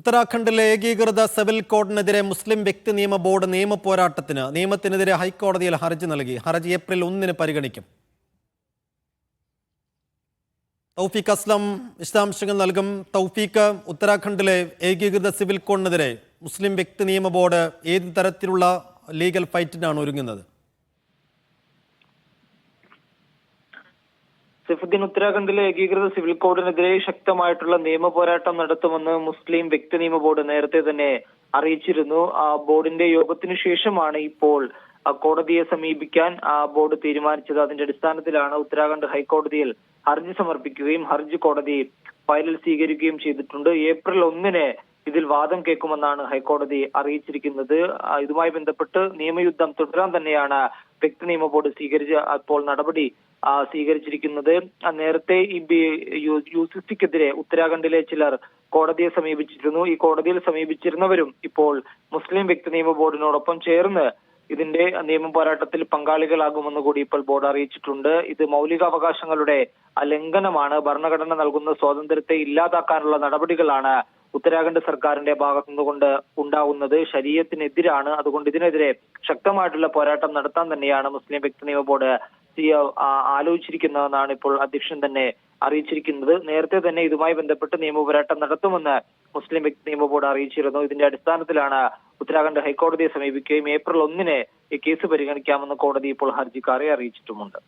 ഉത്തരാഖണ്ഡിലെ ഏകീകൃത സിവിൽ കോഡിനെതിരെ മുസ്ലിം വ്യക്തി നിയമ ബോർഡ് നിയമപോരാട്ടത്തിന് നിയമത്തിനെതിരെ ഹൈക്കോടതിയിൽ ഹർജി നൽകി. ഹർജി ഏപ്രിൽ 1 പരിഗണിക്കും. തൗഫീഖ് അസ്ലം വിശദാംശങ്ങൾ നൽകും. തൗഫീഖ്, ഉത്തരാഖണ്ഡിലെ ഏകീകൃത സിവിൽ കോഡിനെതിരെ മുസ്ലിം വ്യക്തി നിയമ ബോർഡ് ഏത് തരത്തിലുള്ള ലീഗൽ ഫൈറ്റിനാണ് ഒരുങ്ങുന്നത്? സൈഫുദ്ദീൻ, ഉത്തരാഖണ്ഡിലെ ഏകീകൃത സിവിൽ കോഡിനെതിരെ ശക്തമായിട്ടുള്ള നിയമ പോരാട്ടം നടത്തുമെന്ന് മുസ്ലിം വ്യക്തി നിയമ ബോർഡ് നേരത്തെ തന്നെ അറിയിച്ചിരുന്നു. ബോർഡിന്റെ യോഗത്തിനു ശേഷമാണ് ഇപ്പോൾ കോടതിയെ സമീപിക്കാൻ ബോർഡ് തീരുമാനിച്ചത്. അതിന്റെ അടിസ്ഥാനത്തിലാണ് ഉത്തരാഖണ്ഡ് ഹൈക്കോടതിയിൽ ഹർജി സമർപ്പിക്കുകയും ഹർജി കോടതി ഫയലിൽ സ്വീകരിക്കുകയും ചെയ്തിട്ടുണ്ട്. ഏപ്രിൽ 1 ഇതിൽ വാദം കേൾക്കുമെന്നാണ് ഹൈക്കോടതി അറിയിച്ചിരിക്കുന്നത്. ഇതുമായി ബന്ധപ്പെട്ട് നിയമയുദ്ധം തുടരാൻ തന്നെയാണ് വ്യക്തി നിയമ ബോർഡ് അപ്പോൾ നടപടി സ്വീകരിച്ചിരിക്കുന്നത്. നേരത്തെ ഈ UCCക്കെതിരെ ഉത്തരാഖണ്ഡിലെ ചിലർ കോടതിയെ സമീപിച്ചിരുന്നു. ഈ കോടതിയിൽ സമീപിച്ചിരുന്നവരും ഇപ്പോൾ മുസ്ലിം വ്യക്തി നിയമ ബോർഡിനോടൊപ്പം ചേർന്ന് ഇതിന്റെ നിയമ പോരാട്ടത്തിൽ പങ്കാളികളാകുമെന്ന് കൂടി ഇപ്പോൾ ബോർഡ് അറിയിച്ചിട്ടുണ്ട്. ഇത് മൗലികാവകാശങ്ങളുടെ ലംഘനമാണ്. ഭരണഘടന നൽകുന്ന സ്വാതന്ത്ര്യത്തെ ഇല്ലാതാക്കാനുള്ള നടപടികളാണ് ഉത്തരാഖണ്ഡ് സർക്കാരിന്റെ ഭാഗത്തു നിന്നുകൊണ്ട് ഉണ്ടാവുന്നത്. ശരീഅത്തിനെതിരാണ്. അതുകൊണ്ട് ഇതിനെതിരെ ശക്തമായിട്ടുള്ള പോരാട്ടം നടത്താൻ തന്നെയാണ് മുസ്ലിം വ്യക്തി നിയമ ബോർഡ് ആലോചിച്ചിരിക്കുന്നതെന്നാണ് ഇപ്പോൾ അധ്യക്ഷൻ തന്നെ അറിയിച്ചിരിക്കുന്നത്. നേരത്തെ തന്നെ ഇതുമായി ബന്ധപ്പെട്ട് നിയമ പോരാട്ടം നടത്തുമെന്ന് മുസ്ലിം വ്യക്തി നിയമ ബോർഡ് അറിയിച്ചിരുന്നു. ഇതിന്റെ അടിസ്ഥാനത്തിലാണ് ഉത്തരാഖണ്ഡ് ഹൈക്കോടതിയെ സമീപിക്കുകയും ഏപ്രിൽ 1 ഈ കേസ് പരിഗണിക്കാമെന്ന് കോടതി ഇപ്പോൾ ഹർജിക്കാരെ അറിയിച്ചിട്ടുമുണ്ട്.